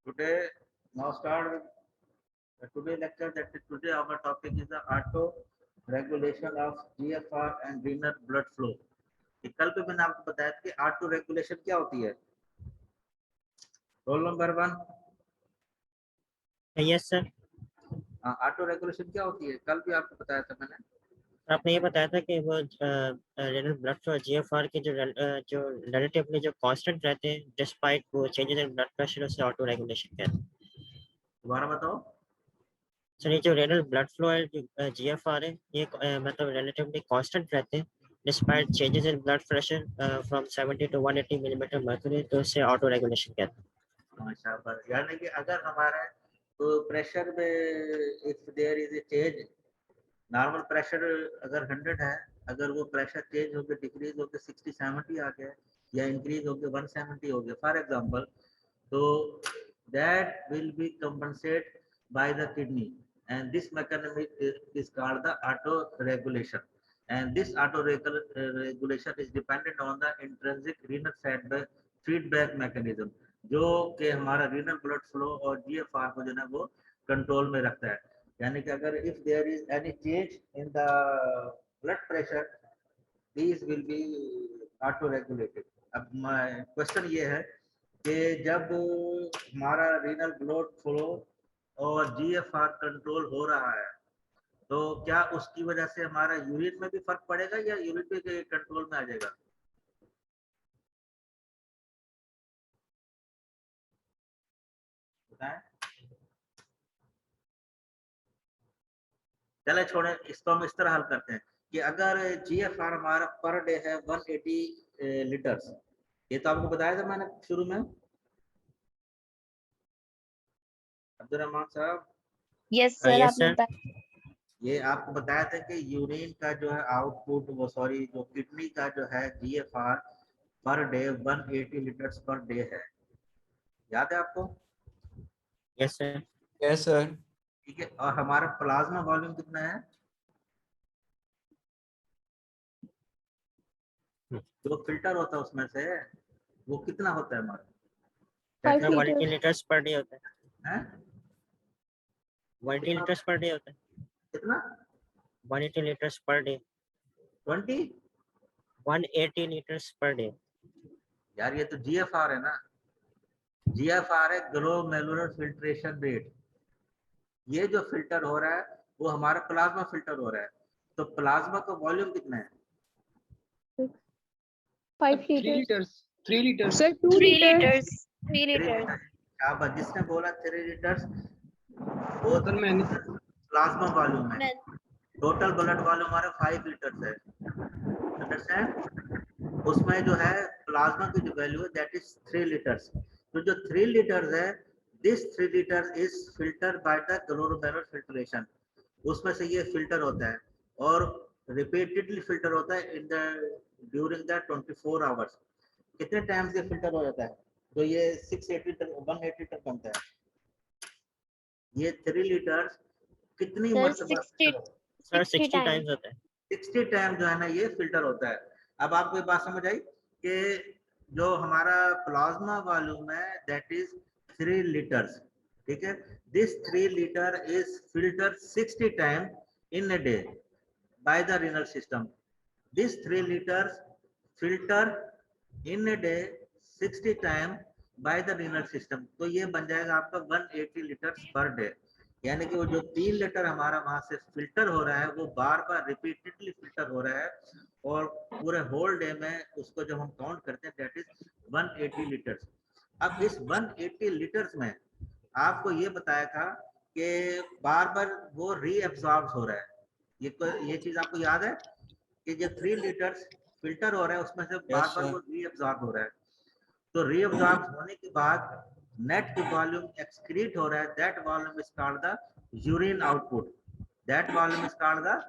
Today, now start with today lecture. That is today our topic is the auto regulation of GFR and renal blood flow. कि कल पे मैंने आपको बताया कि ऑटो रेगुलेशन क्या होती है. Roll number 1. Yes sir. Auto regulation क्या होती है कल भी आपको बताया था मैंने. आपने ये बताया था कि वो रेनल ब्लड फ्लो जीएफआर के जो रिलेटिवली जो कांस्टेंट रहते हैं डिस्पाइट वो चेंजेस इन ब्लड प्रेशर उसे ऑटो रेगुलेशन कहते हैं. दोबारा बताओ. सर ये जो रेनल ब्लड फ्लो है जीएफआर है ये मतलब रिलेटिवली कांस्टेंट रहते हैं despite changes in blood pressure from 70 to 180 millimetre mercury तो उसे ऑटो रेगुलेशन कहते हैं. शाबाश. यानी कि अगर हमारा तो प्रेशर में if there is a change, normal pressure अगर 100 है, अगर वो प्रेशर चेंज होकर डिक्रीज होकर 60-70 आ गया या इंक्रीज होकर 170 हो गया फॉर एग्जांपल, तो that will be compensate by the kidney and this mechanism is called the auto regulation and this auto regulation is dependent on the intrinsic renal feedback mechanism जो कि हमारा रीनल ब्लड फ्लो और GFR को जो है वो control में रखता है. यानी कि अगर if there is any change in the blood pressure these will be auto regulated. अब क्वेश्चन ये है कि जब हमारा रीनल ब्लड फ्लो और जीएफआर कंट्रोल हो रहा है तो क्या उसकी वजह से हमारा यूरिन में भी फर्क पड़ेगा या यूरिन भी कंट्रोल में आ जाएगा. बताएं. चले छोड़े, इसको हम इस तरह हल करते हैं कि अगर जीएफआर हमारा पर डे है 180 लीटर्स, ये तो आपको बताया था मैंने शुरू में अब्दुल साहब. Yes sir. Yes sir. ये आपको बताया था कि यूरिन का जो है आउटपुट वो सॉरी जो किडनी का जो है GFR per day 180 litres per day है. याद है आपको. Yes sir. Yes sir. ठीक है. और हमारा प्लाज्मा वॉल्यूम कितना है जो फिल्टर होता है उसमें से वो कितना होता है हमारा. 180 लीटर्स पर डे होता है. हैं? 180 लीटर्स पर डे होता है. कितना. 180 litres per day. 20. 180 litres per day. यार ये तो जीएफआर है ना. जीएफआर है ग्लोमेरुलर फिल्ट्रेशन रेट. ये जो फिल्टर हो रहा है वो हमारा प्लाज्मा फिल्टर हो रहा है. तो प्लाज्मा का वॉल्यूम कितना है. 5 3 liters. 3 liters. Sir 2 litres. 3 litre. अब जिसने बोला 3 लीटर्स वो सर मैंने प्लाज्मा वॉल्यूम है. टोटल ब्लड वॉल्यूम हमारा 5 लीटर्स है. अंडरस्टैंड. उसमें जो है प्लाज्मा की जो वैल्यू है दैट इज 3 लीटर्स. तो जो 3 लीटर्स है this 3 litre is filter by the glomerular filtration. उसमें से ये फिल्टर होता है और रिपीटेडली फिल्टर होता है in the during the 24 hours. कितने टाइम्स ये फिल्टर हो जाता है तो ये 680 टन 180 टन बनता है. ये 3 लीटर कितनी मरतबा सर 60 टाइम्स होता है. 60 टाइम जो है ना ये फिल्टर होता है. अब आपको ये बात समझ आई कि जो हमारा प्लाज्मा वॉल्यूम है दैट इज 3 लीटर्स. ठीक है. This 3 litre is filter 60 time in a day by the renal system. This 3 litres filter in a day 60 time by the renal system. तो ये बन जाएगा आपका 180 लीटर्स पर डे. यानी कि वो जो 3 लीटर हमारा वहां से फिल्टर हो रहा है वो बार बार रिपीटेडली फिल्टर हो रहा है और पूरे होल डे में उसको जब हम काउंट करते हैं दैट इज 180 लीटर्स. अब इस 180 लीटर्स में आपको ये बताया था कि बार बार वो रीअब्सॉर्ब हो रहा है. ये चीज आपको याद है कि जो 3 लीटर्स फिल्टर हो रहा है उसमें से बार बार वो रीअब्सॉर्ब हो रहा है. तो रीअब्सॉर्ब होने के बाद नेट जो वॉल्यूम एक्सक्रीट हो रहा है that volume is called the urine output. That volume is called the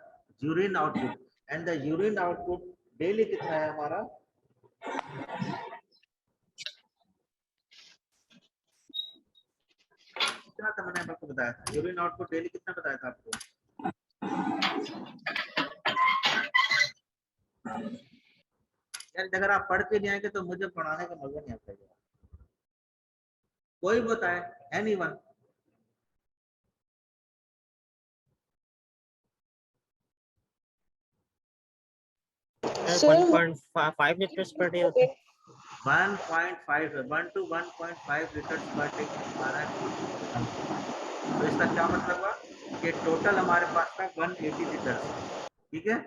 urine output and the urine output daily कितना है हमारा. कितना था मैंने आपको बताया था यूरिन आउटपुट डेली कितना बताया था आपको. यार अगर आप पढ़ के नहीं आएंगे तो मुझे पढ़ाने का मजा नहीं आता. कोई बताए, anyone? Sir, 1.5 liters per day होता है। 1.5 है, 1 to 1.5 लीटर पर डे हमारा तो इसका क्या मतलब हुआ कि टोटल हमारे पास था 180 लीटर, ठीक है।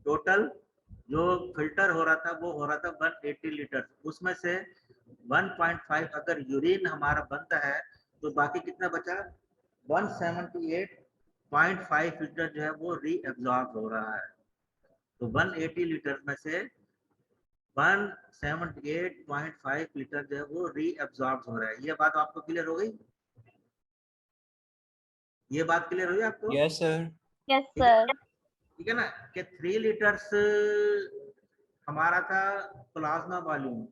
टोटल जो फिल्टर हो रहा था वो हो रहा था 180 लीटर, उसमें से 1.5 अगर यूरिन हमारा बनता है तो बाकी कितना बचा, 178.5 लीटर जो है वो रीअब्सॉर्ब हो रहा है। तो 180 लीटर में से 178.5 लीटर जो है वो रीअब्सॉर्ब हो रहा है। ये बात आपको क्लियर हो गई? ये बात क्लियर हुई आपको? Yes, sir. Yes, sir. ठीक है ना, कि 3 लीटर्स हमारा था प्लाज्मा वॉल्यूम,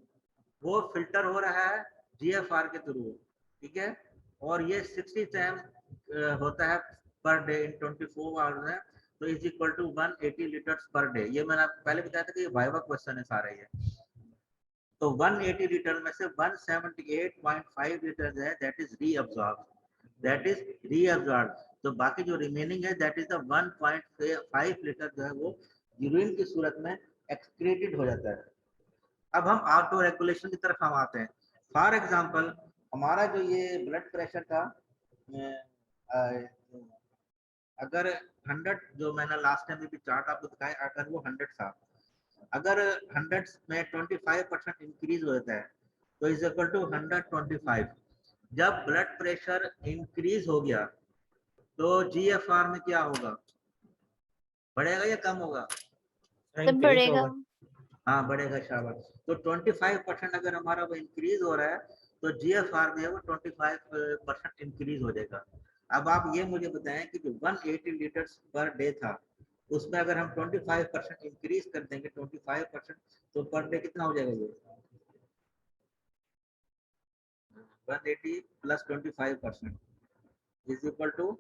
वो फिल्टर हो रहा है जीएफआर के थ्रू, ठीक है। और ये 60 टाइम होता है पर डे इन 24 आवर्स है, तो is equal to 180 litres per day. ये मैंने आपको पहले बताया था कि ये वाइवा क्वेश्चन है सारा ये। तो 180 लीटर में से 178.5 लीटर है that is reabsorb, that is reabsorb. तो बाकी जो रिमेनिंग है दैट इज द 1.5 लीटर जो है वो यूरिन की सूरत में एक्सक्रीटेड हो जाता है। अब हम ऑटो रेगुलेशन की तरफ हम आते हैं। फॉर एग्जांपल हमारा जो ये ब्लड प्रेशर था, अगर 100, जो मैंने लास्ट टाइम भी चार्ट आपको दिखाया, अगर वो 100 था, अगर 100 में 25% इंक्रीज हो जाता है तो इज इक्वल टू 125। जब ब्लड प्रेशर इंक्रीज हो गया तो जीएफआर में क्या होगा, बढ़ेगा या कम होगा? सब बढ़ेगा। हाँ बढ़ेगा, शाबाश। तो 25% अगर हमारा वो इंक्रीज हो रहा है तो जीएफआर में वो 25% इंक्रीज हो जाएगा। अब आप ये मुझे बताएं कि जो 180 लीटर्स पर डे था उसमें अगर हम 25% इंक्रीज कर देंगे 25%, तो पर डे कितना हो जाएगा? ये 180 plus 25% is equal to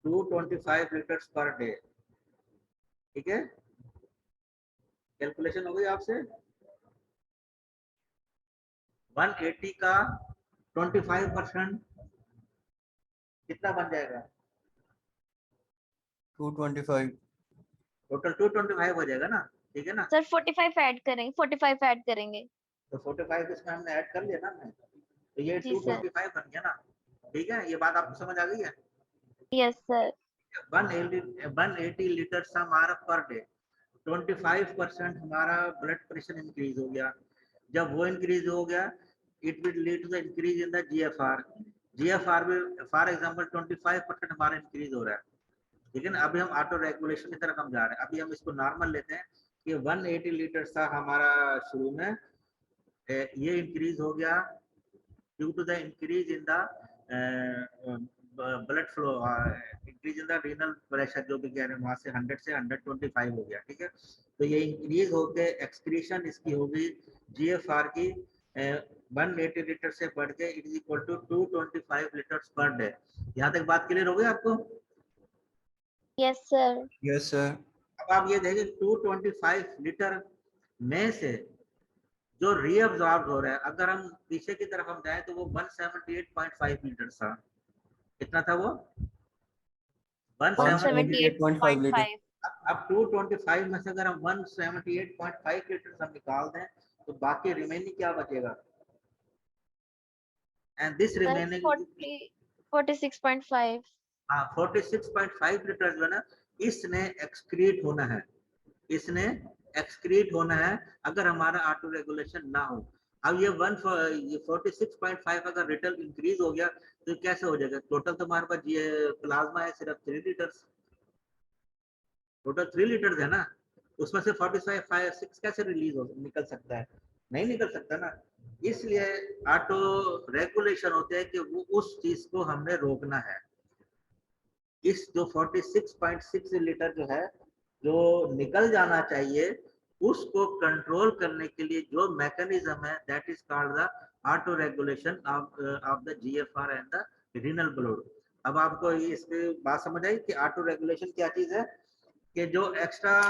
225 litres per day, ठीक है। कैलकुलेशन हो गई आपसे? 180 का 25% कितना बन जाएगा? 225. टोटल 225 हो जाएगा ना, ठीक है ना। सर 45 ऐड करेंगे, 45 ऐड करेंगे। तो 45 इसमें हमने ऐड कर लिया ना हमने, तो ये जी सर। 225 बन गया ना, ठीक है। ये बात आपको समझ आ गई है? Yes sir. 180 लीटर हमारा पर डे, 25% हमारा ब्लड प्रेशर इंक्रीज हो गया। जब वो इंक्रीज हो गया it will lead to the increase in the GFR. GFR में फॉर एग्जांपल 25% हमारा इंक्रीज हो रहा है, ठीक है ना। अभी हम ऑटो रेगुलेशन की तरफ हम जा रहे हैं। अभी हम इसको नॉर्मल लेते हैं कि 180 लीटर था हमारा शुरू में, ये इंक्रीज हो गया due to the increase in the blood flow, increase in the renal pressure, जो भी कह रहे हैं वहां से 100 से 125 हो गया, ठीक है। तो ये इंक्रीज होके एक्सक्रीशन इसकी होगी जीएफआर की 180 लीटर से बढ़ के it is equal to 225 litres per day. यहाँ तक बात क्लियर हो गई आपको? Yes sir. Yes, sir. अब आप ये देखें 225 लीटर में से जो रीअब्सॉर्ब हो रहा है, अगर हम पीछे की तरफ हम जाए तो वो 178.5 लीटर था। कितना था वो? 178। 178.5 लीटर. 178.5। अब 225 में से अगर हम 178.5 लीटर हम निकाल दें तो बाकी रिमेनिंग क्या बचेगा? And this sir remaining 46.5। हाँ 46.5 लीटर जो है ना, इसने एक्सक्रीट होना है, इसने एक्सक्रीट होना है अगर हमारा ऑटो रेगुलेशन ना हो। अब ये 46.5 अगर रिटर्न इंक्रीज हो गया तो कैसे हो जाएगा? टोटल तो हमारे पास ये प्लाज्मा है सिर्फ 3 लीटर, टोटल 3 लीटर है ना, उसमें से 45.6 कैसे रिलीज हो निकल सकता है? नहीं निकल सकता ना। इसलिए ऑटो रेगुलेशन होते हैं कि वो उस चीज को हमने रोकना है। इस जो 46.6 लीटर जो है जो निकल जाना चाहिए उसको कंट्रोल करने के लिए जो मैकेनिज्म है that is called the auto regulation of the GFR and the renal blood. अब आपको इसकी बात समझ आई कि ऑटो रेगुलेशन क्या चीज है? कि जो एक्स्ट्रा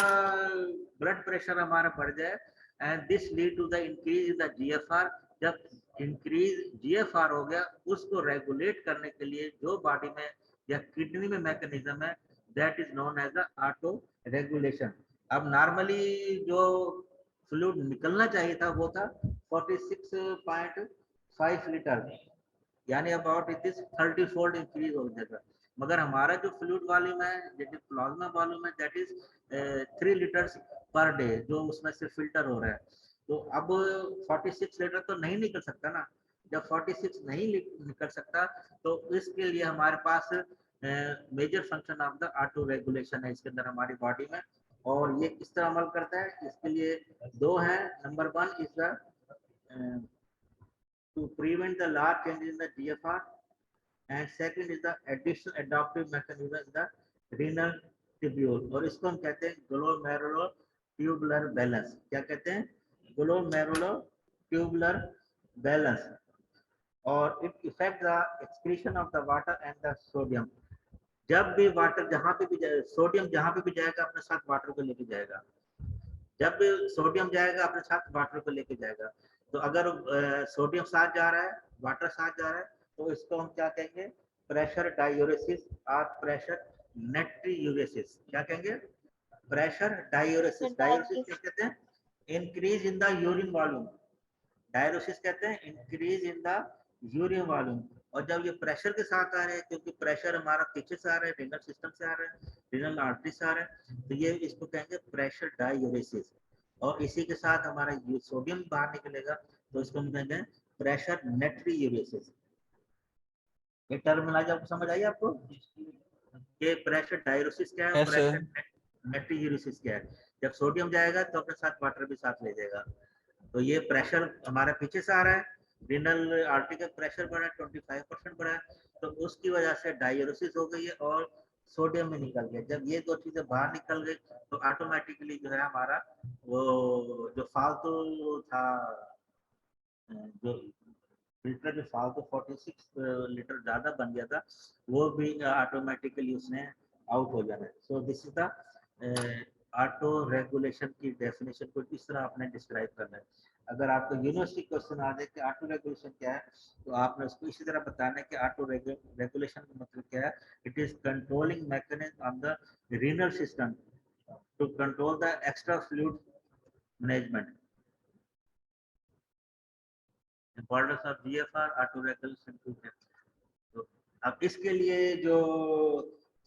ब्लड प्रेशर हमारा बढ़ जाए and this lead to the increase in the GFR. जब इंक्रीज जीएफआर हो गया, उसको रेगुलेट करने के लिए जो बॉडी में या किडनी में मैकेनिज्म है, that is known as the auto regulation. अब नॉर्मली जो फ्लूइड निकलना चाहिए था वो था 46.5 लीटर, यानी about it is 30 fold increase हो जाएगा। मगर हमारा जो फ्लूइड वॉल्यूम है, जो प्लाज्मा वॉल्यूम है, that is 3 litres per day जो उसमें से फिल्टर हो रहा है। तो अब 46 लीटर तो नहीं निकल सकता ना। जब 46 नहीं निकल सकता तो इसके लिए हमारे पास major function of the auto regulation है इसके अंदर हमारी बॉडी में। और ये किस तरह अमल करता है, इसके लिए दो है। Number 1 is the to prevent the large changes in the GFR, and second is the additional adaptive mechanism in the renal tubule, और इसको हम कहते हैं glomerulotubular balance। क्या कहते हैं? glomerulotubular balance। और it affects the excretion of the water and the sodium। जब भी वाटर जहां पे भी सोडियम जहां पे भी जाएगा अपने साथ वाटर को लेके जाएगा। जब भी सोडियम जाएगा अपने साथ वाटर को लेके जाएगा। तो अगर सोडियम साथ जा रहा है, वाटर साथ जा रहा है, तो इसको हम क्या कहेंगे? प्रेशर डायूरेसिस और प्रेशर नेट्रीयूरेसिस। क्या कहेंगे? Pressure diuresis. डायूरेसिस क्या कहते हैं? Increase in the urine volume. Diuresis कहते हैं increase in the urine volume. और जब ये प्रेशर के साथ आ रहे हैं, क्योंकि प्रेशर हमारा पीछे से आ रहा है, रिनल सिस्टम से आ रहा है, रिनल आर्टरी से आ रहा है, तो ये इसको कहेंगे प्रेशर डायूरेसिस। और इसी के साथ हमारा सोडियम बाहर निकलेगा, तो इसको हम कहेंगे प्रेशर नेट्रीयूरेसिस। ये टर्मिनोलॉजी आपको समझ आई आपको कि प्रेशर डायूरेसिस क्या है, प्रेशर नेट्रीयूरेसिस क्या है? जब सोडियम जाएगा तो अपने साथ वाटर भी साथ ले जाएगा। तो ये प्रेशर हमारा पीछे से आ रहा है, रिनल आर्टरी का प्रेशर बढ़ा है, 25% बढ़ा है, तो उसकी वजह से डायूरेसिस हो गई है और सोडियम में निकल गया। जब ये दो चीजें बाहर निकल गई तो ऑटोमेटिकली जो है हमारा वो जो फालतू था, जो फिल्टर जो फालतू 46 लीटर ज्यादा बन गया था, वो भी ऑटोमेटिकली उसने आउट हो जाना है। So this is the auto regulation की डेफिनेशन को इस तरह आपने डिस्क्राइब करना है। अगर आपको यूनिवर्सिटी क्वेश्चन आ जाए कि ऑटो रेगुलेशन क्या है, तो आपने उसको इसी तरह बताना है कि ऑटो रेगुलेशन का मतलब क्या है? It is controlling mechanism of the renal system to control the extra fluid management. Importance of GFR auto regulation two है। तो अब इसके लिए जो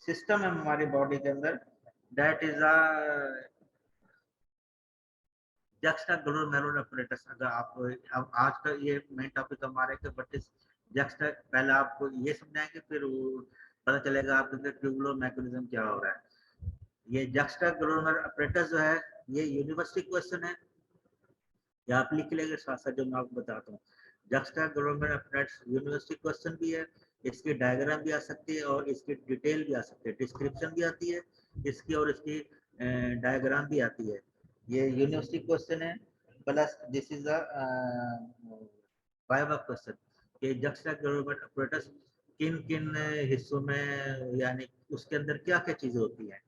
सिस्टम है हमारी बॉडी के अंदर, दैट इज juxtaglomerular apparatus। अगर आप अब आज का ये मेन टॉपिक हमारे के व्हाट इज जक्स्टा, पहले आपको ये समझाएंगे, फिर पता चलेगा आपके अंदर ट्यूबुलर मैकेनिज्म क्या हो रहा है। ये juxtaglomerular apparatus जो है, ये यूनिवर्सिटी क्वेश्चन है, या आप लिख लेंगे साथ साथ जो मैं आपको बताता हूँ। juxtaglomerular apparatus यूनिवर्सिटी क्वेश्चन भी है, इसकी डायग्राम भी आ सकती है और इसकी डिटेल भी आ सकती है, डिस्क्रिप्शन भी आती है इसकी और इसकी डायग्राम भी आती है। ये यूनिवर्सिटी क्वेश्चन है, plus this is viva question कि juxtaglomerular apparatus किन किन हिस्सों में, यानी उसके अंदर क्या क्या चीजें होती हैं।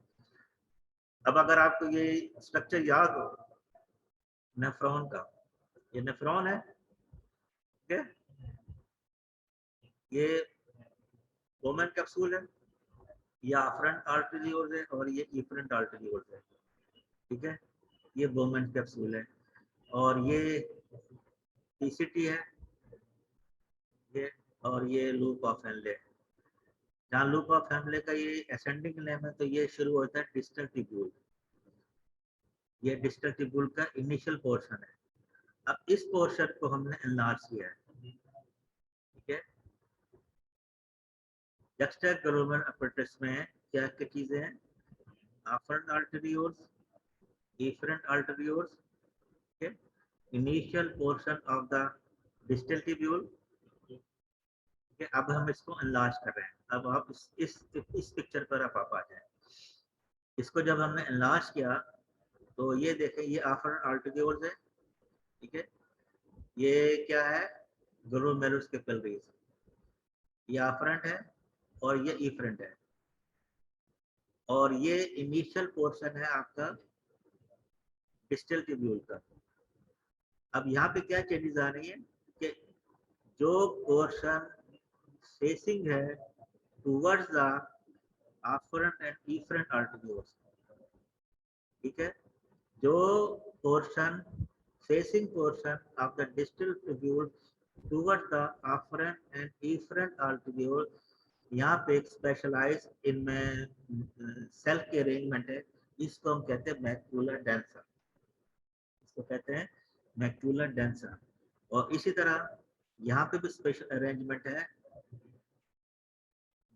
अब अगर आपको ये स्ट्रक्चर याद हो नेफ्रॉन का, ये नेफ्रॉन है, ठीक है, ये बोमेन कैप्सूल है, ये आफ्रेंट आर्टेरियोल्स है और ये इफरेंट आर्टेरियोल्स है, ठीक है। ये बोमेन कैप्सूल है और ये पीसीटी है, ये और ये लूप ऑफ हेनले। जहाँ लूप ऑफ हेनले का ये असेंडिंग नेम है, तो ये शुरू होता है डिस्टल ट्यूब्यूल। ये डिस्टल ट्यूब्यूल का इनिशियल पोर्शन है। अब इस पोर्शन को हमने एनलार्ज किया है, ठीक है। juxtaglomerular apparatus में क्या क्या चीजें हैं? afferent arterioles, efferent arterioles, okay, initial portion of the distal tubule, okay। अब हम इसको एनलार्ज कर रहे हैं। अब आप इस पिक्चर पर आप आ जाए। इसको जब हमने एनलार्ज किया तो ये देखें, ये afferent arterioles है, ठीक है। ये क्या है? Glomerulus capillaries. ये afferent है और ये efferent है, और ये इनिशियल पोर्शन है आपका डिस्टल ट्यूब्यूल का। अब यहाँ पे क्या चेंजेस आ रही है कि जो पोर्शन फेसिंग है towards the afferent and efferent arterioles, ठीक है, जो portion facing portion of the distal tubule towards the afferent and efferent arteriole, यहाँ पे एक स्पेशलाइज इनमें सेल की अरेंजमेंट है, इसको हम कहते हैं मैक्यूलर डेंसा, इसको कहते हैं मैक्यूलर डेंसा। और इसी तरह यहाँ पे भी स्पेशल अरेंजमेंट है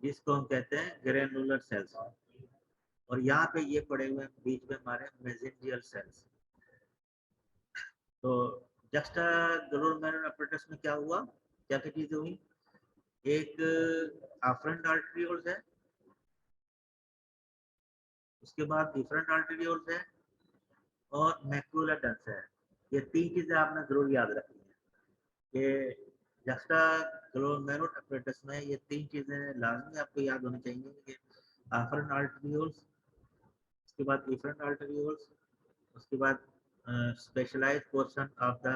जिसको हम कहते हैं ग्रेनुलर सेल्स, और यहाँ पे ये पड़े हुए बीच में हमारे मेसेंजियल सेल्स। तो जस्टा ग्लोमेरुलर apparatus में क्या हुआ, क्या क्या चीजें हुई, एक afferent arterioles है, उसके बाद efferent arterioles है और मैक्यूलर डेंसा है। ये तीन चीजें आपने जरूर याद रखनी है कि जस्टा ग्लोमेरुलर apparatus में ये तीन चीजें लाजमी आपको याद होनी चाहिए कि afferent arterioles, उसके बाद efferent arterioles, उसके बाद specialized portion of the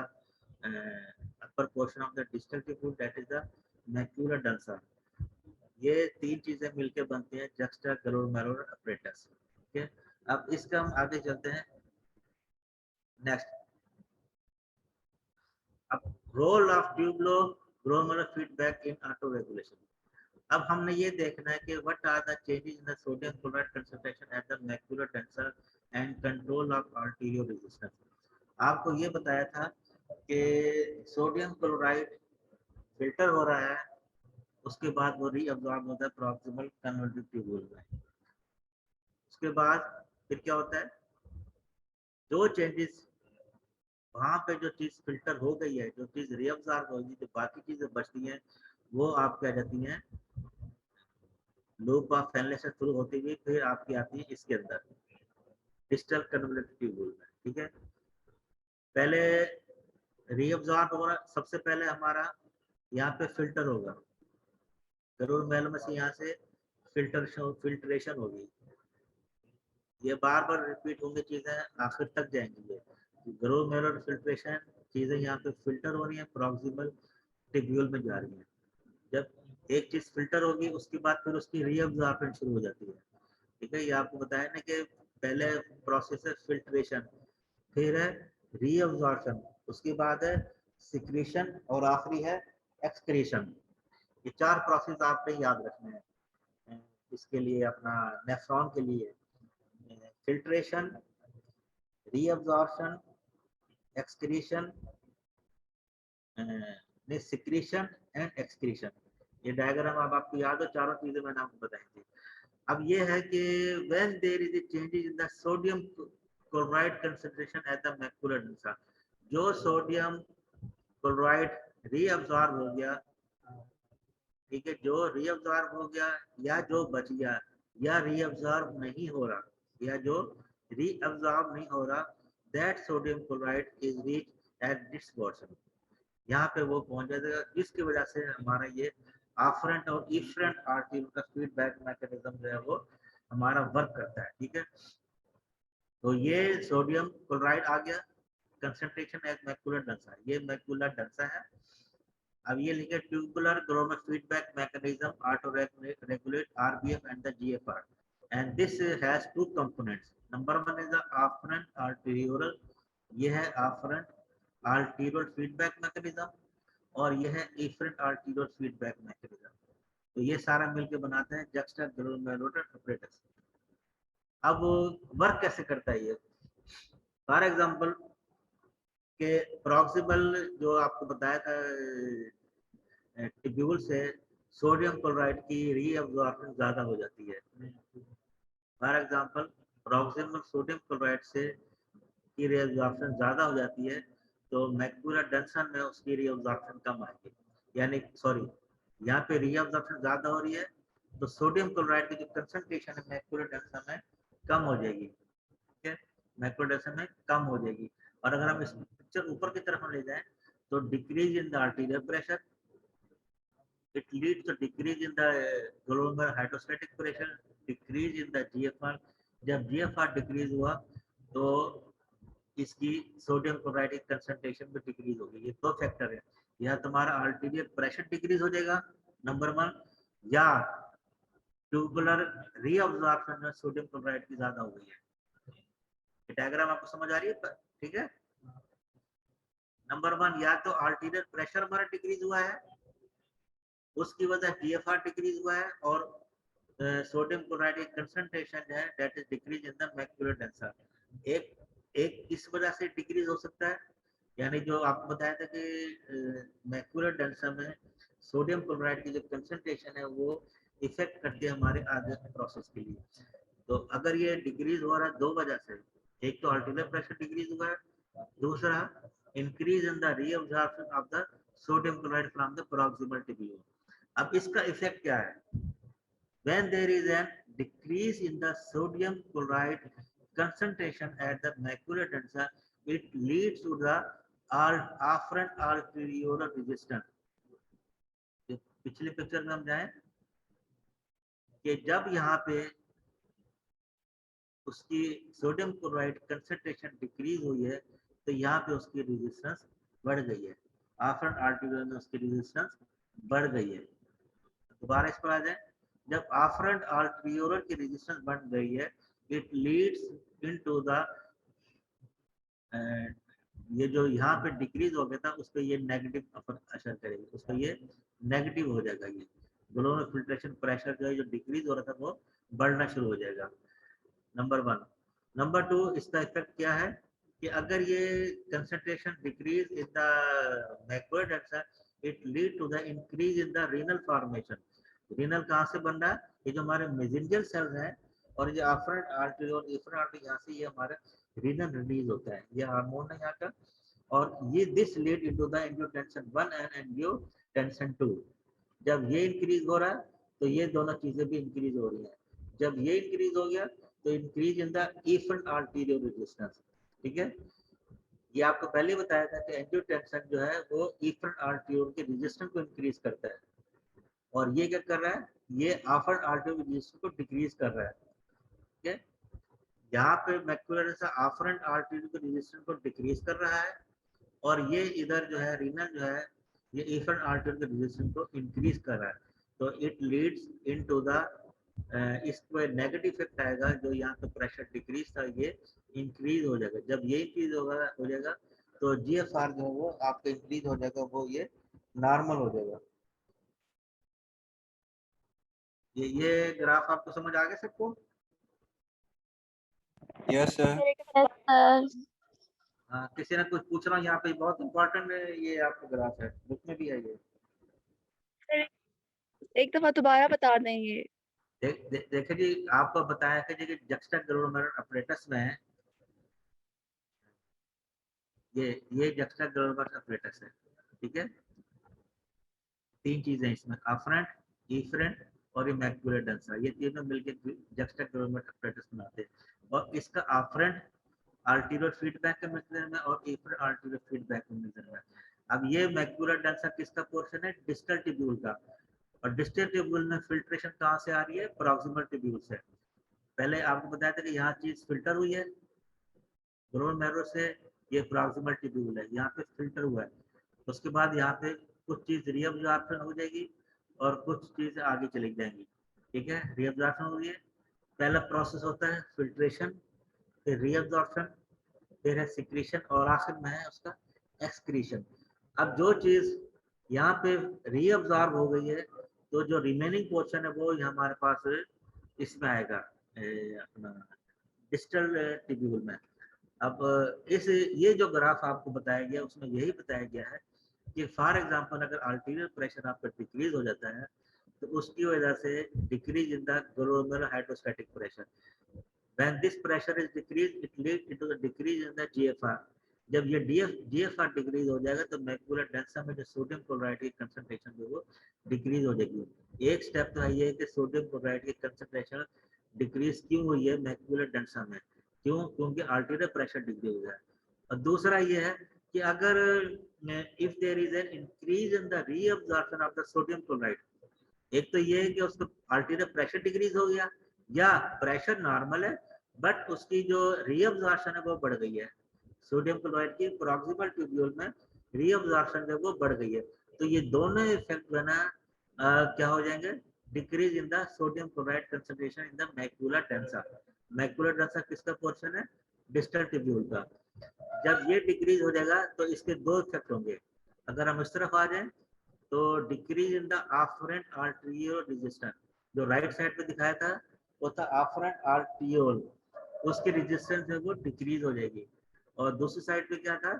upper portion of the distal tubule, that is the macular densa। ये तीन चीजें मिलके बनती हैं juxtaglomerular apparatus। ठीक है, अब इसका हम आगे चलते हैं नेक्स्ट। अब role of tubuloglomerular feedback in auto regulation. अब हमने ये देखना है कि what are the changes in the sodium chloride concentration at the macular densa and control of arterio resistance. आपको ये बताया था कि सोडियम क्लोराइड फिल्टर हो रहा है, उसके बाद वो रीअब्सॉर्ब होता है प्रॉक्सिमल कन्वर्जिव ट्यूब्यूल में। उसके बाद फिर क्या होता है, जो चेंजेस वहाँ पे जो चीज फिल्टर हो गई है, जो चीज रीअब्सॉर्ब होगी, जो बाकी चीजें बचती हैं वो आप क्या जाती हैं लूप ऑफ फैनले से शुरू होती हुई फिर आपकी आती है इसके अंदर डिस्टल कन्वोल्यूटेड ट्यूब्यूल में। ठीक है, पहले रीअब्सॉर्ब होगा, सबसे पहले हमारा यहाँ पे फिल्टर होगा, ग्लोमेरुलर में से यहाँ से फिल्ट्रेशन होगी, ये बार बार रिपीट होंगी चीजें, आखिर तक जाएंगी। ये ग्लोमेरुलर फिल्ट्रेशन चीजें यहाँ पे फिल्टर हो रही है, प्रॉक्सिमल ट्यूब्यूल में जा रही है। जब एक चीज फिल्टर होगी उसके बाद फिर उसकी रीअब्सॉर्प्शन शुरू हो जाती है। ठीक है, ये आपको बताया ना कि पहले प्रोसेस है फिल्ट्रेशन, फिर है रीअब्सॉर्प्शन, उसके बाद है सिक्रीशन और आखिरी है एक्सक्रीशन। ये चार प्रोसेस आपने याद रखने हैं इसके लिए, अपना नेफ्रॉन के लिए filtration, reabsorption, excretion, secretion and excretion. ये डायग्राम अब आपको याद हो, चारों चीजें मैंने आपको बताई थी। अब ये है कि when there is a changes in the sodium chloride concentration at the macular densa, जो सोडियम क्लोराइड रीअब्सॉर्ब हो गया, ठीक है, जो रीअब्सॉर्ब हो गया या जो बच गया या रीअब्सॉर्ब नहीं हो रहा, या जो रीअब्सॉर्ब नहीं हो रहा, that sodium chloride is reach at this portion, यहाँ पे वो पहुंच जाएगा, जिसकी वजह से हमारा ये आफ्रेंट और इफ्रेंट आर्टरीज का फीडबैक मैकेनिज्म जो है वो हमारा वर्क करता है। ठीक है, तो ये सोडियम क्लोराइड आ गया, कंसंट्रेशन एट मैक्यूलर डेंसा, ये मैक्यूलर डेंसा है। अब ये लिखे tubular glomerular feedback mechanism auto regulate RBF and the GFR, and this has two components. Number 1 is the afferent arteriole, ये है आफ्रेंट आर्टीरियोल फीडबैक मैकेनिज्म, और यह है इफरेंट आर्टीरियोल फीडबैक मैकेनिज्म। तो ये सारा मिलके बनाते हैं juxtaglomerular apparatus। अब वर्क कैसे करता है ये, फॉर एग्जांपल के प्रॉक्सिमल जो आपको बताया था ट्यूब्यूल से सोडियम क्लोराइड की रीअब्सॉर्प्शन ज्यादा हो जाती है। For example proximal sodium chloride से की रीअब्सॉर्प्शन ज्यादा हो जाती है, तो मैक्यूलर डेंसा में उसकी रीअब्सॉर्प्शन कम आएगी, यानी सॉरी यहाँ पे रीअब्सॉर्प्शन ज्यादा हो रही है तो सोडियम क्लोराइड की जो कंसंट्रेशन है मैक्यूलर डेंसा में कम हो जाएगी। ठीक है, मैक्यूलर डेंसा में कम हो जाएगी। और अगर हम इस पिक्चर ऊपर की तरफ ले जाएं तो decrease in the arterial pressure, it leads to decrease in the glomerular hydrostatic pressure, decrease in the GFR। जब GFR डिक्रीज हुआ तो इसकी सोडियम क्लोराइड की कंसंट्रेशन में डिक्रीज होगी। ये दो फैक्टर है, या तुम्हारा अल्टीरियर प्रेशर डिक्रीज हो जाएगा नंबर 1, या ट्यूबुलर रीअब्जॉर्प्शन में सोडियम क्लोराइड की ज्यादा हो गई है। ये डायग्राम आपको समझ आ रही है? ठीक है। नंबर 1, या तो अल्टीरियर प्रेशर हमारा डिक्रीज हुआ है, उसकी वजह जीएफआर डिक्रीज हुआ है, और सोडियम क्लोराइड की कंसंट्रेशन जो है that is decrease in the macular densa. एक इस वजह से डिक्रीज हो सकता है, यानी जो आपको बताया था कि मैक्युलर डेंसा में सोडियम क्लोराइड की जो कंसंट्रेशन है वो इफेक्ट करती है हमारे आगे प्रोसेस के लिए। तो अगर ये डिक्रीज हो रहा है दो वजह से, एक तो अल्टीरियर प्रेशर डिक्रीज हुआ है, दूसरा increase in the reabsorption of the sodium chloride from the proximal tubule. अब इसका इफेक्ट क्या है? When there is a decrease in the sodium chloride concentration at the macular densa, it leads to the afferent arteriolar resistance. पिछले picture में हम जाएं कि जब यहाँ पे उसकी सोडियम क्लोराइड कंसंट्रेशन डिक्रीज हुई है तो यहाँ पे उसकी रेजिस्टेंस बढ़ गई है, आफ्रेंट आर्टेरियोल में उसकी रेजिस्टेंस बढ़ गई है। दोबारा इस पर आ जाए, जब आफ्रेंट आर्टेरियोल की रेजिस्टेंस बढ़ गई है, इट लीड्स इनटू द ये जो यहाँ पे डिक्रीज हो गया था उस पर ये नेगेटिव असर करेगी, उस पर ये नेगेटिव हो जाएगा। ये ग्लोमेरुलर फिल्ट्रेशन प्रेशर जो है जो डिक्रीज हो रहा था वो बढ़ना शुरू हो जाएगा, नंबर 1। नंबर 2, इसका इफेक्ट क्या है कि अगर ये concentration decrease in the macular densa, it lead to the increase in the renal formation. Renal कहाँ से बन रहा है? ये जो हमारे मेसेंजर सेल्स हैं और ये आफ्रेंट आर्टरी और इफरेंट आर्टरी, यहाँ से ये हमारा रीनल रिलीज होता है, ये हार्मोन है यहाँ का, और ये this lead into the angiotensin 1 and angiotensin 2। जब ये इंक्रीज हो रहा है तो ये दोनों चीजें भी इंक्रीज हो रही हैं। जब ये इंक्रीज हो गया तो increase in the efferent arterial resistance. ठीक है, ये आपको पहले बताया था कि एंजियोटेंसिन जो है वो इफरेंट आर्टेरियल के रेजिस्टेंस को इंक्रीज करता है, और ये क्या कर रहा है? ये आफ्रेंट आर्टेरियल रेजिस्टेंस को डिक्रीज कर रहा है। ठीक है, यहाँ पे मैक्युलर से आफ्रेंट आर्टेरियल के रेजिस्टेंस को डिक्रीज कर रहा है, और ये इधर जो है रीनल जो है ये इफरेंट आर्टेरियल के रेजिस्टेंस को इंक्रीज कर रहा है। तो इट लीड्स इनटू द इसको नेगेटिव इफेक्ट आएगा, जो यहाँ पे प्रेशर डिक्रीज था ये इंक्रीज हो जाएगा। जब ये इंक्रीज हो जाएगा तो जीएफआर जो है वो आपका इंक्रीज हो जाएगा, वो ये नॉर्मल हो जाएगा। ये ग्राफ आपको समझ आ गया सबको? Yes sir. Yes, sir. हाँ, किसी ने कुछ पूछ रहा हूँ यहाँ पे, बहुत इंपॉर्टेंट है ये आपका ग्राफ है, बुक में भी है ये। एक दफा दोबारा बता देंगे। देखिए जी, आपको बताया था कि जक्स्टाग्लोमेरुलर अपरेटस में ये जक्स्टाग्लोमेरुलर अपरेटस है। ठीक है, तीन चीजें इसमें, आफ्रेंट, इफरेंट और ये मैक्युलर डेंसा, ये तीनों मिलकर जक्स्टाग्लोमेरुलर अपरेटस बनाते हैं। और इसका आफ्रेंट आर्टेरियल फीडबैक के मेजर में और इफरेंट आर्टेरियल फीडबैक के मेजर में। अब ये मैक्युलर डेंसा किसका पोर्शन है? डिस्टल ट्यूब्यूल का, और डिस्टल ट्यूब्यूल में फिल्ट्रेशन कहाँ से आ रही है? प्रॉक्सिमल ट्यूब्यूल से। पहले आपको बताया था कि यहाँ चीज फिल्टर हुई है ग्लोमेरुलर मैरो से, ये प्रॉक्सिमल ट्यूब्यूल है, यहाँ पे फिल्टर हुआ है। उसके बाद यहाँ पे कुछ चीज रीअब्जॉर्प्शन हो जाएगी और कुछ चीज आगे चली जाएंगी। ठीक है, रीअब्जॉर्प्शन हो गई है, पहला प्रोसेस होता है फिल्ट्रेशन, फिर रीअब्जॉर्प्शन, फिर है सिक्रीशन, और आखिर में है उसका एक्सक्रीशन। अब जो चीज यहाँ पे रीअब्जॉर्ब हो गई है तो जो रिमेनिंग पोर्शन है वो हमारे पास इसमें आएगा अपना डिस्टल ट्यूब्यूल में। अब ये जो ग्राफ आपको बताया गया उसमें यही बताया गया है कि फॉर एग्जांपल अगर आर्टेरियल प्रेशर आपका डिक्रीज हो जाता है तो उसकी वजह से decrease in the glomerular hydrostatic pressure. When this pressure is decreased, it leads into the decrease in the GFR. जब ये GFR डिक्रीज हो जाएगा तो मैक्युलर डेंसा में जो सोडियम क्लोराइड की कंसंट्रेशन जो वो डिक्रीज हो जाएगी। एक स्टेप तो ये है कि सोडियम क्लोराइड की कंसंट्रेशन डिक्रीज क्यों हुई है मैक्युलर डेंसा में? क्यों? क्योंकि आर्टेरियल प्रेशर डिक्रीज हो गया। और दूसरा ये है कि अगर if there is an increase in the reabsorption of the sodium chloride, एक तो ये है कि उसका आर्टेरियल प्रेशर डिक्रीज हो गया या प्रेशर नॉर्मल है बट उसकी जो रीअब्जॉर्प्शन है वो बढ़ गई है, सोडियम क्लोराइड की प्रॉक्सिमल ट्यूब्यूल में रीअब्जॉर्प्शन जो वो बढ़ गई है। तो ये दोनों इफेक्ट जो है ना क्या हो जाएंगे, decrease in the sodium chloride concentration in the macula densa. Macula densa किसका पोर्शन है, डिस्टल ट्यूब्यूल का। जब ये डिक्रीज हो जाएगा तो इसके दो इफेक्ट होंगे। अगर हम इस तरफ आ जाएं तो decrease in the afferent arteriolar resistance, जो राइट साइड पे दिखाया था वो था आफ्फरेंट आर्टेरियल, उसकी रेजिस्टेंस है वो डिक्रीज हो जाएगी। और दूसरी साइड पे क्या था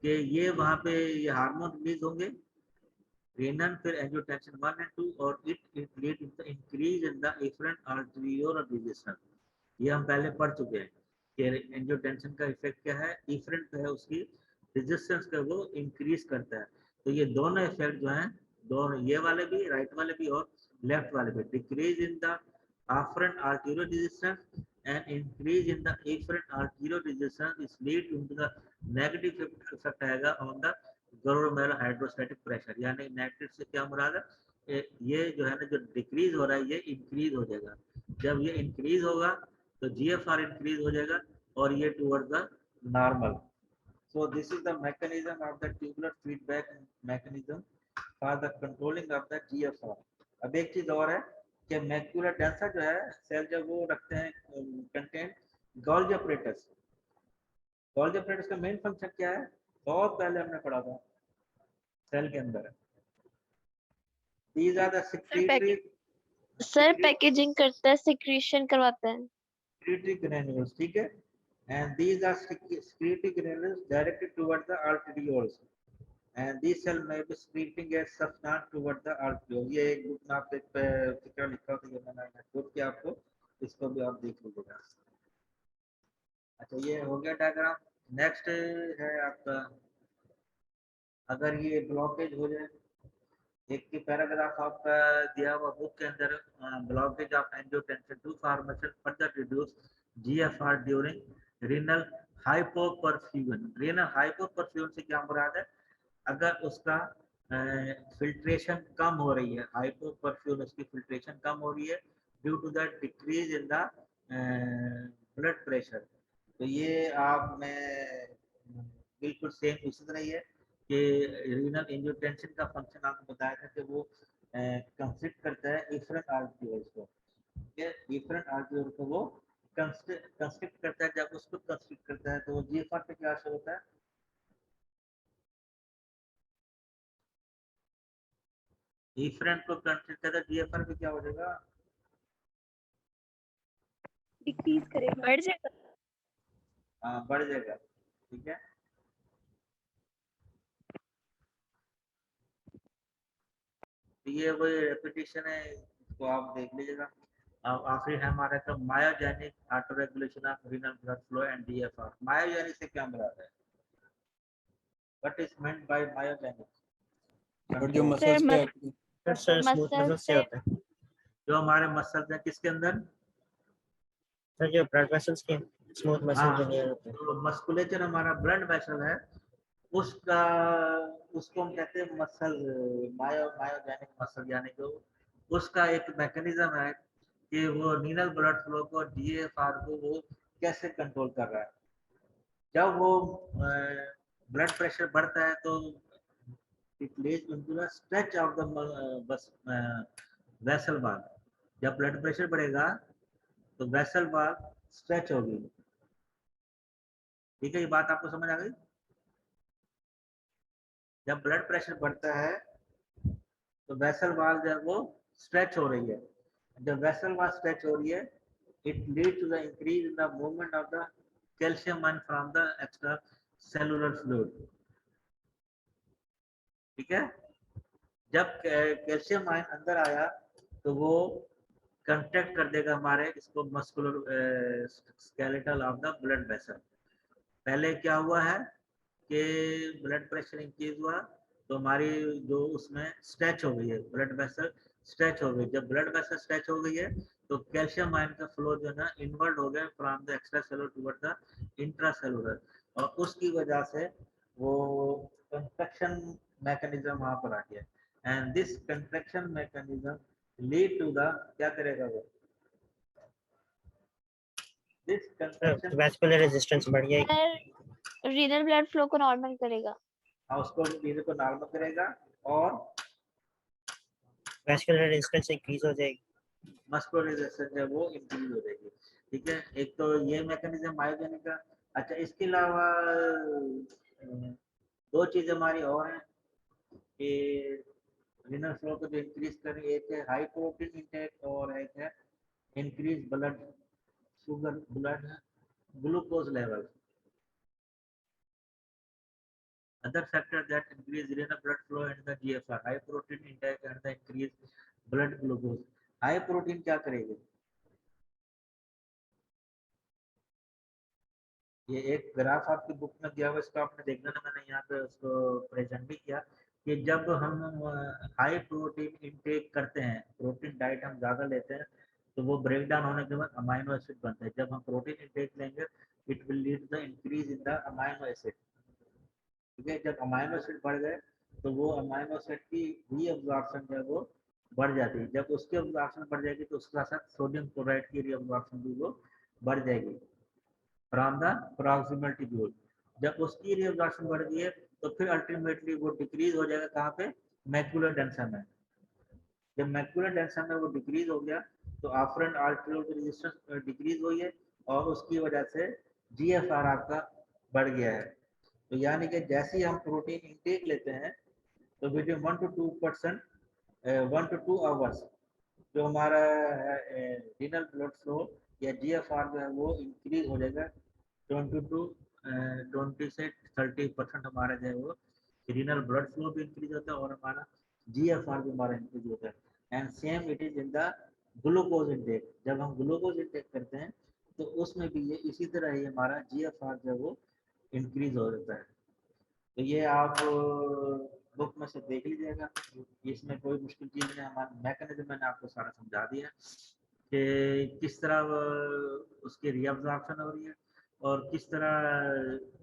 कि ये वहां पे ये हार्मोन रिलीज होंगे, रेनन फिर एंजियोटेंसिन 1 एंड 2, और it lead to the increase in the efferent arterial resistance. ये हम पहले पढ़ चुके हैं कि एंजियोटेंसिन का इफेक्ट क्या है, एफरेंट पे है उसकी रेजिस्टेंस का वो इंक्रीज करता है। तो ये दोनों इफेक्ट जो हैं, दोनों ये वाले भी, राइट वाले भी और लेफ्ट वाले भी, decrease in the afferent arterial resistance and increase in the efferent arterial resistance is lead to the negative effect आएगा on the glomerular hydrostatic pressure। यानी नेगेटिव से क्या मुराद है, ये जो है ना जो डिक्रीज हो रहा है ये इंक्रीज हो जाएगा। जब ये इंक्रीज होगा तो जीएफआर इंक्रीज हो जाएगा और ये toward the normal. So this is the mechanism of the tubular feedback mechanism for the controlling of the GFR। अब एक चीज और है कि मैक्यूला डेंसा जो है सेल जब वो रखते हैं content Golgi apparatus। Golgi apparatus का मेन फंक्शन क्या है, बहुत पहले हमने पढ़ा था सेल के अंदर। These are the secretory sir packaging करता है, सिक्रीशन करवाता है। secretory granules, ठीक है, and these are secretory granules directed towards the arterioles and these cell may be secreting a substance towards the arteriole। ये एक बुक में आप एक फिक्र लिखा था, ये मैंने नोट किया आपको, इसको भी आप देख लीजिएगा। अच्छा ये हो गया डायग्राम। नेक्स्ट है आपका, अगर ये ब्लॉकेज हो जाए, एक की पैराग्राफ आपका दिया हुआ बुक के अंदर, blockage of angiotensin 2 formation further reduce GFR during renal hypoperfusion. Renal hypoperfusion से क्या मुराद है, अगर उसका फिल्ट्रेशन कम हो रही है, हाइपोपरफ्यूजन उसकी फिल्ट्रेशन कम हो रही है due to the decrease in the blood pressure. तो ये आप में बिल्कुल सेम उसी तरह ही है कि रीनल एंजियोटेंसिन का फंक्शन आपको बताया था कि वो कंस्ट्रिक्ट करता है एफरेंट आर्टेरियोल्स को। एफरेंट आर्टेरियोल को वो कंस्ट्रिक्ट करता है। जब उसको कंस्ट्रिक्ट करता है तो वो जीएफआर पे क्या असर होता है, एफरेंट को कंस्ट्रिक्ट करता है, जीएफआर पे क्या हो जाएगा, डिक्रीज करेगा, बढ़ जाएगा। हाँ बढ़ जाएगा, ठीक है। तो ये वही रेपिटेशन है, इसको आप देख लीजिएगा। अब आखिरी है हमारा तो myogenic auto regulation of renal blood flow and DFR. Myogenic से क्या मुराद है, what is meant by myogenic? और जो मसल्स पे सर स्मूथ मसल से होता है, जो हमारे मसल्स हैं किसके अंदर, सर जो ब्लड वेसल्स के स्मूथ मसल जो नहीं होते हैं। तो मस्कुलेचर हमारा ब्लड वेसल है, उसका उसको हम कहते हैं मसल, मायोजेनिक मसल, यानी जो उसका एक मैकेनिज्म है कि वो रीनल ब्लड फ्लो को, जीएफआर को वो कैसे कंट्रोल कर रहा है। जब वो ब्लड प्रेशर बढ़ता है तो it leads into the stretch of the vessel wall. जब ब्लड प्रेशर बढ़ेगा तो वेसल वॉल स्ट्रेच होगी, ठीक है, ये बात आपको समझ आ गई। जब ब्लड प्रेशर बढ़ता है तो वेसल वॉल जो है वो स्ट्रेच हो रही है। जब वेसल वॉल स्ट्रेच हो रही है, it lead to the increase in the movement of the calcium ion from the extra cellular fluid, ठीक है। जब कैल्शियम आयन अंदर आया तो वो कंट्रैक्ट कर देगा हमारे इसको muscular skeletal of the blood vessel. पहले क्या हुआ है कि ब्लड प्रेशर इंक्रीज हुआ तो हमारी जो उसमें स्ट्रेच हो गई है, ब्लड वेसल स्ट्रेच हो गई। जब ब्लड वेसल स्ट्रेच हो गई है तो कैल्शियम आयन का फ्लो जो है ना इनवर्ट हो गया from the extra cellular toward the intracellular, और उसकी वजह से वो कंट्रैक्शन मैकेनिज्म वहां पर आ गया। And this contraction mechanism lead to the, क्या करेगा वो, दिस कंट्रैक्शन वैस्कुलर रेजिस्टेंस बढ़ जाएगी। सर रीनल ब्लड फ्लो को नॉर्मल करेगा। हाँ, उसको रीनल को नॉर्मल करेगा और वैस्कुलर रेजिस्टेंस इंक्रीज हो जाएगी, मस्कुलर रेजिस्टेंस है वो इंक्रीज हो जाएगी। ठीक है, एक तो ये मैकेनिज्म मायोजेनिक का। अच्छा, इसके अलावा दो चीजें हमारी और हैं कि रीनल फ्लो को जो इंक्रीज करें, एक है हाई प्रोटीन इंटेक और एक है increase blood sugar, blood glucose level. Other factor that increase renal blood flow and the GFR, high protein intake and the increase blood glucose. High protein क्या करेगी? ये एक ग्राफ आपकी बुक में दिया हुआ, इसको आपने देखना ना, मैंने यहाँ पे उसको प्रेजेंट भी किया कि जब हम हाई प्रोटीन इंटेक करते हैं, प्रोटीन डाइट हम ज़्यादा लेते हैं, तो वो ब्रेक डाउन होने के बाद अमाइनो एसिड बनता है। जब हम प्रोटीन इंटेक लेंगे, it will lead the increase in the amino acid. ठीक है, जब अमाइनो एसिड बढ़ गए तो वो अमाइनो एसिड की रीअब्जॉर्प्शन जो है वो बढ़ जाती है। जब उसकी अब्जॉर्प्शन बढ़ जाएगी तो उसके साथ सोडियम क्लोराइड की रीअब्जॉर्प्शन भी वो बढ़ जाएगी फ्रॉम द प्रॉक्सिमल ट्यूब्यूल। जब उसकी रीअब्जॉर्प्शन बढ़ गई है तो फिर अल्टीमेटली वो डिक्रीज हो जाएगा कहाँ पे? मैक्युलर डेंसम में। जब मैक्युलर डेंसम में वो डिक्रीज हो गया तो आफ्रेंट आर्टरियल रेजिस्टेंस डिक्रीज हुई है और उसकी वजह से जीएफआर आपका बढ़ गया है। तो यानी कि जैसे ही हम प्रोटीन इंटेक लेते हैं तो with in 1 to 2%, 1 to 2 hours जो हमारा रीनल ब्लड फ्लो या जीएफआर जो है वो इंक्रीज हो जाएगा 20 से 30% हमारा जो है वो रीनल ब्लड फ्लो भी इंक्रीज होता है और हमारा जीएफआर भी हमारा इंक्रीज होता है। And same it is in the glucose intake. जब हम ग्लूकोज इंटेक करते हैं तो उसमें भी ये इसी तरह ही हमारा जीएफआर जो है वो इंक्रीज हो जाता है। तो ये आप बुक में से देख लीजिएगा, इसमें कोई मुश्किल चीज़ नहीं। हमारा मैकेनिज्म मैंने आपको सारा समझा दिया कि किस तरह उसकी रीअब्जॉर्प्शन हो रही है और किस तरह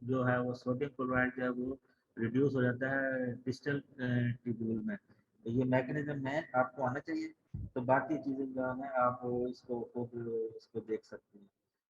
जो है वो सोडियम क्लोराइड जो है वो रिड्यूस हो जाता है डिस्टल ट्यूब्यूल में। तो ये मैकेनिज्म में आपको आना चाहिए। तो बाकी चीज़ें जो है आप इसको खुद इसको देख सकते हैं।